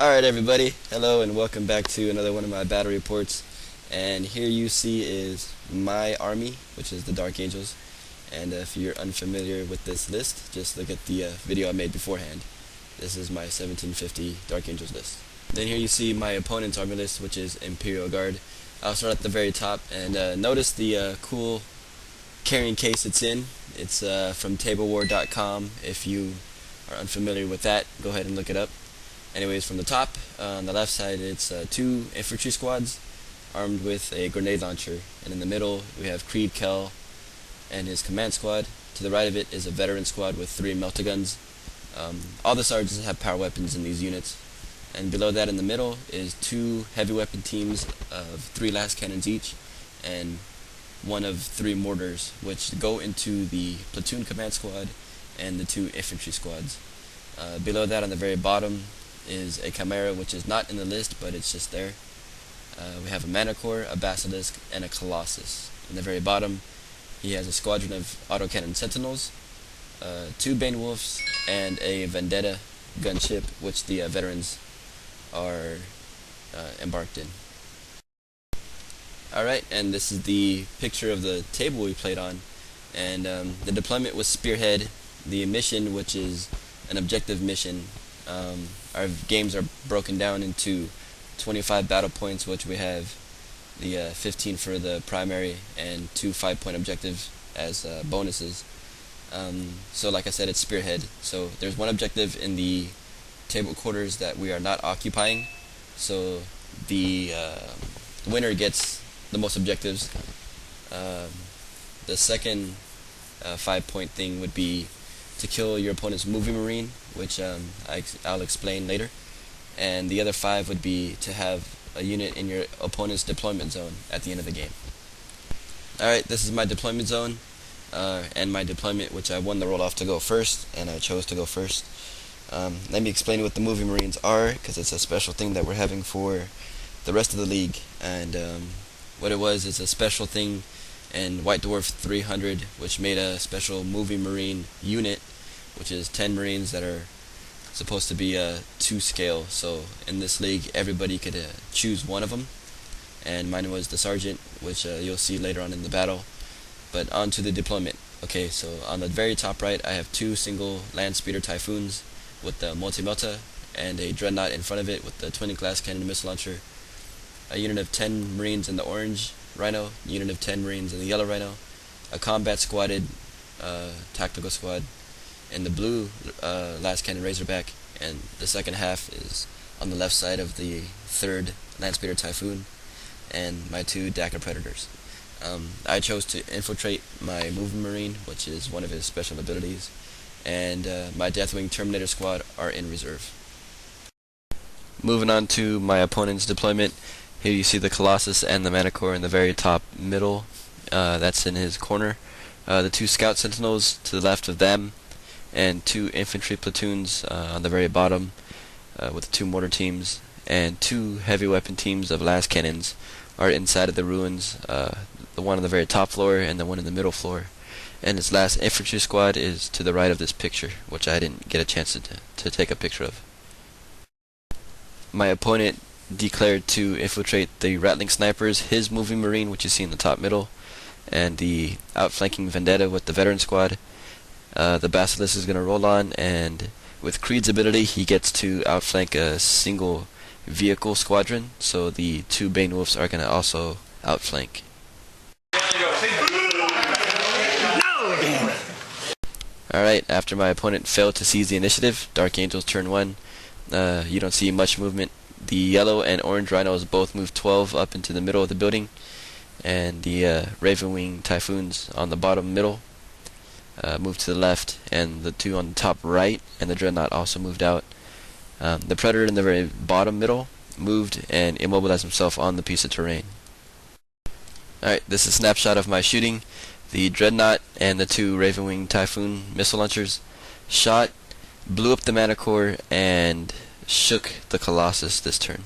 Alright everybody, hello and welcome back to another one of my battle reports. And here you see is my army, which is the Dark Angels. And if you're unfamiliar with this list, just look at the video I made beforehand. This is my 1750 Dark Angels list. Then here you see my opponent's army list, which is Imperial Guard. I'll start at the very top and notice the cool carrying case it's in. It's from tablewar.com. If you are unfamiliar with that, go ahead and look it up. Anyways, from the top, on the left side, it's two infantry squads armed with a grenade launcher, and in the middle we have Creed Kell and his command squad. To the right of it is a veteran squad with 3 melta-guns. All the sergeants have power weapons in these units, and below that in the middle is 2 heavy weapon teams of 3 las cannons each, and 1 of 3 mortars, which go into the platoon command squad and the 2 infantry squads. Below that on the very bottom is a Chimera, which is not in the list, but it's just there. We have a Manticore, a Basilisk, and a Colossus. In the very bottom, he has a squadron of autocannon Sentinels, 2 Bane Wolves, and a Vendetta gunship, which the veterans are embarked in. Alright, and this is the picture of the table we played on. And the deployment was Spearhead. The mission, which is an objective mission, our games are broken down into 25 battle points, which we have the 15 for the primary and 2 5-point objectives as bonuses. So like I said, it's Spearhead. So there's one objective in the table quarters that we are not occupying, so the winner gets the most objectives. The second 5-point thing would be to kill your opponent's moving marine, which I'll explain later. And the other 5 would be to have a unit in your opponent's deployment zone at the end of the game. Alright, this is my deployment zone, and my deployment, which I won the roll-off to go first, and I chose to go first. Let me explain what the moving marines are, because it's a special thing that we're having for the rest of the league. And what it was is a special thing in White Dwarf 300, which made a special moving marine unit, which is 10 marines that are supposed to be a 2 scale. So in this league, everybody could choose one of them, and mine was the sergeant, which you'll see later on in the battle. But on to the deployment. Okay, so on the very top right, I have 2 single land speeder Typhoons with the multi-melta, and a dreadnought in front of it with the twin glass cannon missile launcher. A unit of 10 marines in the orange Rhino, a unit of 10 marines in the yellow Rhino, a combat squadded tactical squad in the blue las cannon Razorback, and the second half is on the left side of the 3rd land speeder Typhoon, and my 2 Dakar Predators. I chose to infiltrate my moving marine, which is one of his special abilities, and my Deathwing Terminator squad are in reserve. Moving on to my opponent's deployment. Here you see the Colossus and the Manticore in the very top middle. That's in his corner. The 2 Scout Sentinels to the left of them, and 2 infantry platoons on the very bottom with the 2 mortar teams, and 2 heavy weapon teams of las cannons are inside of the ruins, the one on the very top floor and the one in the middle floor. And his last infantry squad is to the right of this picture, which I didn't get a chance to take a picture of. My opponent declared to infiltrate the Rattling Snipers, his moving marine, which you see in the top middle, and the outflanking Vendetta with the veteran squad. The Basilisk is going to roll on, and with Creed's ability, he gets to outflank a single vehicle squadron, so the 2 Bane Wolves are going to also outflank. Alright, after my opponent failed to seize the initiative, Dark Angels turn 1, you don't see much movement. The yellow and orange Rhinos both move 12 up into the middle of the building, and the Ravenwing Typhoons on the bottom middle moved to the left, and the 2 on the top right and the Dreadnought also moved out. The Predator in the very bottom middle moved and immobilized himself on the piece of terrain. Alright, this is a snapshot of my shooting. The Dreadnought and the 2 Ravenwing Typhoon missile launchers shot, blew up the Manticore, and shook the Colossus this turn.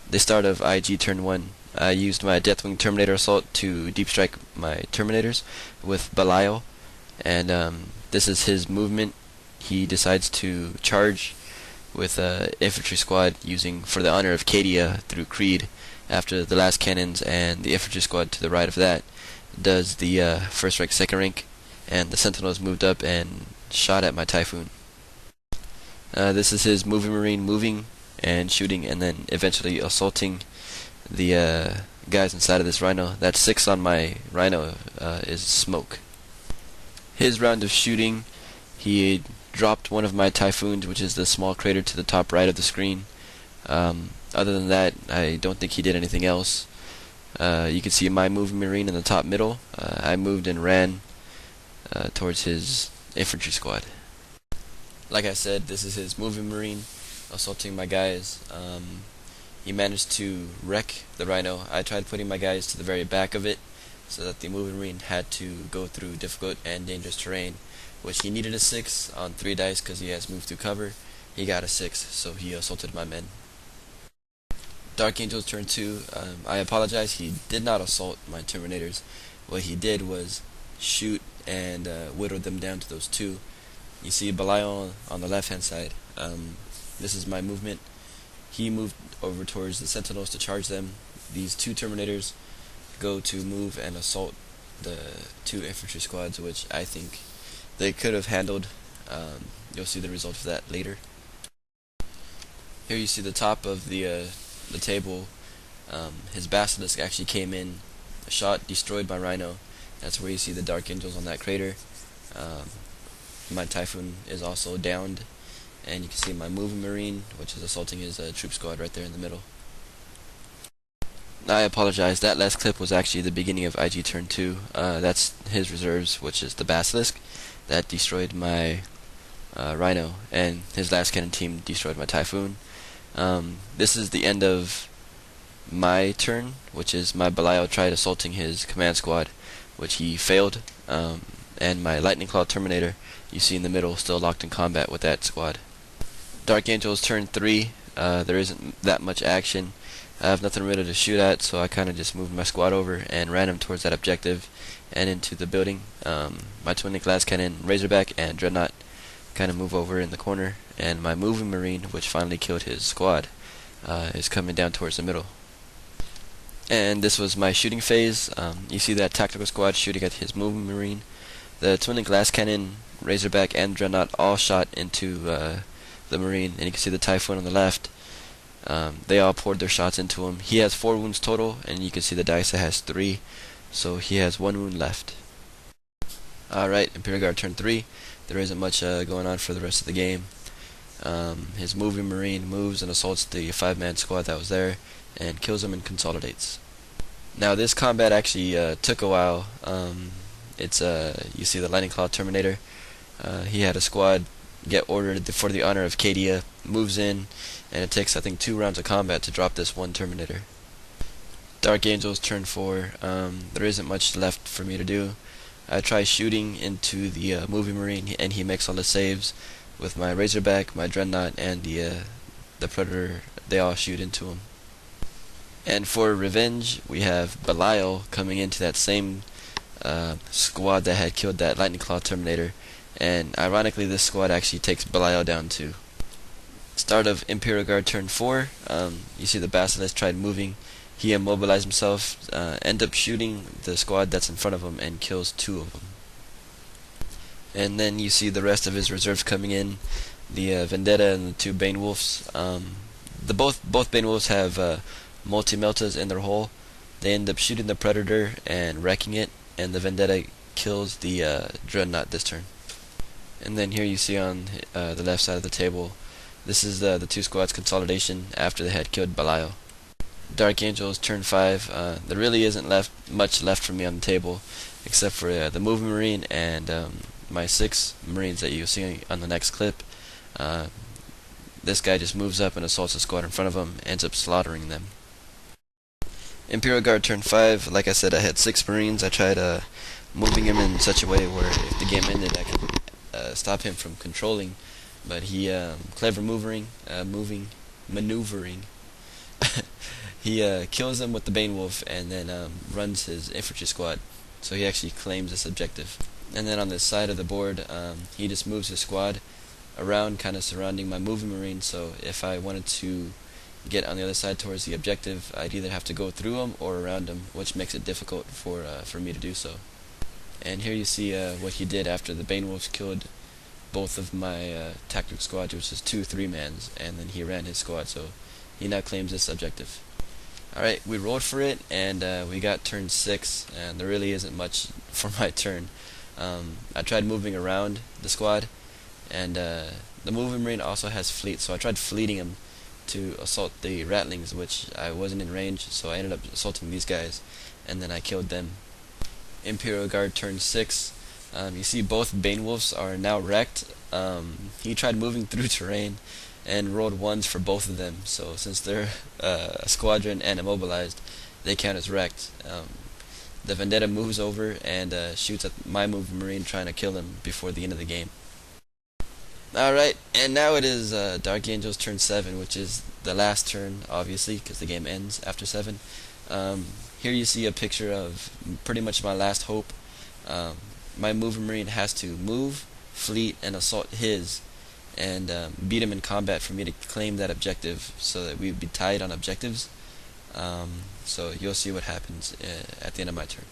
The start of IG turn 1, I used my Deathwing Terminator Assault to deep strike my Terminators with Belial, and this is his movement. He decides to charge with a infantry squad using For the Honor of Cadia through Creed after the last cannons, and the infantry squad to the right of that does the first rank, second rank, and the sentinels moved up and shot at my Typhoon. This is his moving marine moving and shooting and then eventually assaulting the guys inside of this rhino. That 6 on my rhino is smoke. His round of shooting, he dropped one of my Typhoons, which is the small crater to the top right of the screen. Other than that, I don't think he did anything else. You can see my moving marine in the top middle. I moved and ran towards his infantry squad. Like I said, this is his moving marine assaulting my guys. He managed to wreck the rhino. I tried putting my guys to the very back of it so that the moving marine had to go through difficult and dangerous terrain, which he needed a 6 on 3 dice because he has moved through cover. He got a 6, so he assaulted my men. Dark Angel's turn 2. I apologize, he did not assault my Terminators. What he did was shoot and whittle them down to those 2. You see Belial on the left hand side. This is my movement. He moved over towards the Sentinels to charge them. These 2 Terminators go to move and assault the 2 infantry squads, which I think they could have handled. You'll see the result of that later. Here you see the top of the table. His Basilisk actually came in, shot, destroyed my Rhino. That's where you see the Dark Angels on that crater. My Typhoon is also downed, and you can see my moving marine, which is assaulting his troop squad right there in the middle. I apologize, that last clip was actually the beginning of IG turn 2. That's his reserves, which is the Basilisk that destroyed my Rhino, and his last cannon team destroyed my Typhoon. This is the end of my turn, which is my Belial tried assaulting his command squad, which he failed, and my Lightning Claw Terminator, you see in the middle, still locked in combat with that squad. Dark Angel's turn 3. There isn't that much action. I have nothing really to shoot at, so I kind of just moved my squad over and ran him towards that objective and into the building. My twin glass cannon, Razorback, and Dreadnought kind of move over in the corner, and my moving marine, which finally killed his squad, is coming down towards the middle. And this was my shooting phase. You see that tactical squad shooting at his moving marine. The twin glass cannon, Razorback, and Dreadnought all shot into the marine, and you can see the Typhoon on the left. They all poured their shots into him. He has 4 wounds total, and you can see the dice has 3, so he has 1 wound left. Alright, Imperial Guard turn 3. There isn't much going on for the rest of the game. His moving marine moves and assaults the 5-man squad that was there and kills him and consolidates. Now this combat actually took a while. You see the Lightning Claw Terminator. He had a squad get ordered for the honor of Cadia, moves in, and it takes I think 2 rounds of combat to drop this 1 Terminator. Dark Angel's turn 4. There isn't much left for me to do. I try shooting into the moving marine, and he makes all the saves with my Razorback, my Dreadnought, and the Predator. They all shoot into him. And for revenge, we have Belial coming into that same squad that had killed that Lightning Claw Terminator, and ironically this squad actually takes Belial down too. Start of Imperial Guard turn 4. You see the Basilisk tried moving. He immobilized himself, end up shooting the squad that's in front of him and kills 2 of them. And then you see the rest of his reserves coming in, the Vendetta and the 2 Bane Wolves. Both Bane Wolves have multi-meltas in their hull. They end up shooting the Predator and wrecking it, and the Vendetta kills the Dreadnought this turn. And then here you see on the left side of the table, this is the 2 squads consolidation after they had killed Belial. Dark Angel's turn 5. There really isn't much left for me on the table, except for the moving marine and my 6 marines that you'll see on the next clip. This guy just moves up and assaults the squad in front of him, ends up slaughtering them. Imperial Guard turn 5. Like I said, I had 6 marines. I tried moving him in such a way where if the game ended, I could stop him from controlling. But he clever maneuvering. He kills them with the Bane Wolf and then runs his infantry squad. So he actually claims this objective. And then on the side of the board, he just moves his squad around, kind of surrounding my moving marine. So if I wanted to get on the other side towards the objective, I'd either have to go through them or around them, which makes it difficult for me to do so. And here you see what he did after the Bane Wolves killed both of my tactical squads, which is 2 3-mans, and then he ran his squad, so he now claims this objective. Alright, we rolled for it, and we got turn 6, and there really isn't much for my turn. I tried moving around the squad, and the moving marine also has fleet, so I tried fleeting him to assault the ratlings, which I wasn't in range, so I ended up assaulting these guys, and then I killed them. Imperial Guard turn 6. You see both Bane Wolves are now wrecked. He tried moving through terrain and rolled 1s for both of them, so since they're a squadron and immobilized, they count as wrecked. The Vendetta moves over and shoots at my moving marine, trying to kill him before the end of the game. Alright, and now it is Dark Angel's turn 7, which is the last turn, obviously, because the game ends after 7. Here you see a picture of pretty much my last hope. My moving marine has to move, fleet, and assault his, and beat him in combat for me to claim that objective, so that we'd be tied on objectives. So you'll see what happens at the end of my turn.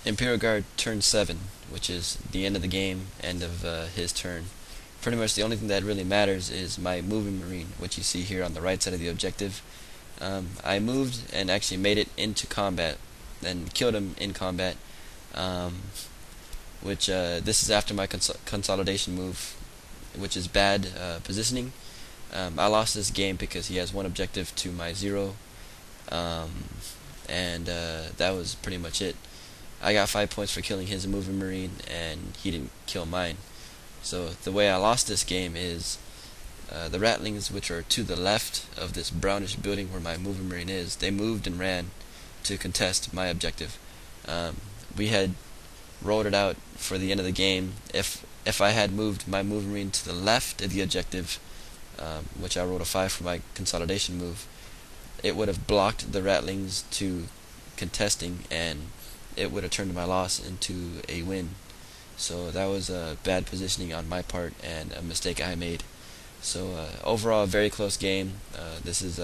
Imperial Guard turn 7, which is the end of the game, end of his turn. Pretty much the only thing that really matters is my moving marine, which you see here on the right side of the objective. I moved and actually made it into combat, then killed him in combat, which this is after my consolidation move, which is bad positioning. I lost this game because he has 1 objective to my 0, and that was pretty much it. I got 5 points for killing his moving marine, and he didn't kill mine. So the way I lost this game is the ratlings, which are to the left of this brownish building where my moving marine is, they moved and ran to contest my objective. We had rolled it out for the end of the game. If I had moved my moving marine to the left of the objective, which I rolled a 5 for my consolidation move, it would have blocked the ratlings to contesting, and it would have turned my loss into a win. So that was a bad positioning on my part and a mistake I made. So overall, a very close game. This is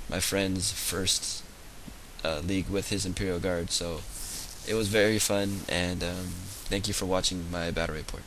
my friend's first league with his Imperial Guard, so it was very fun, and thank you for watching my battle report.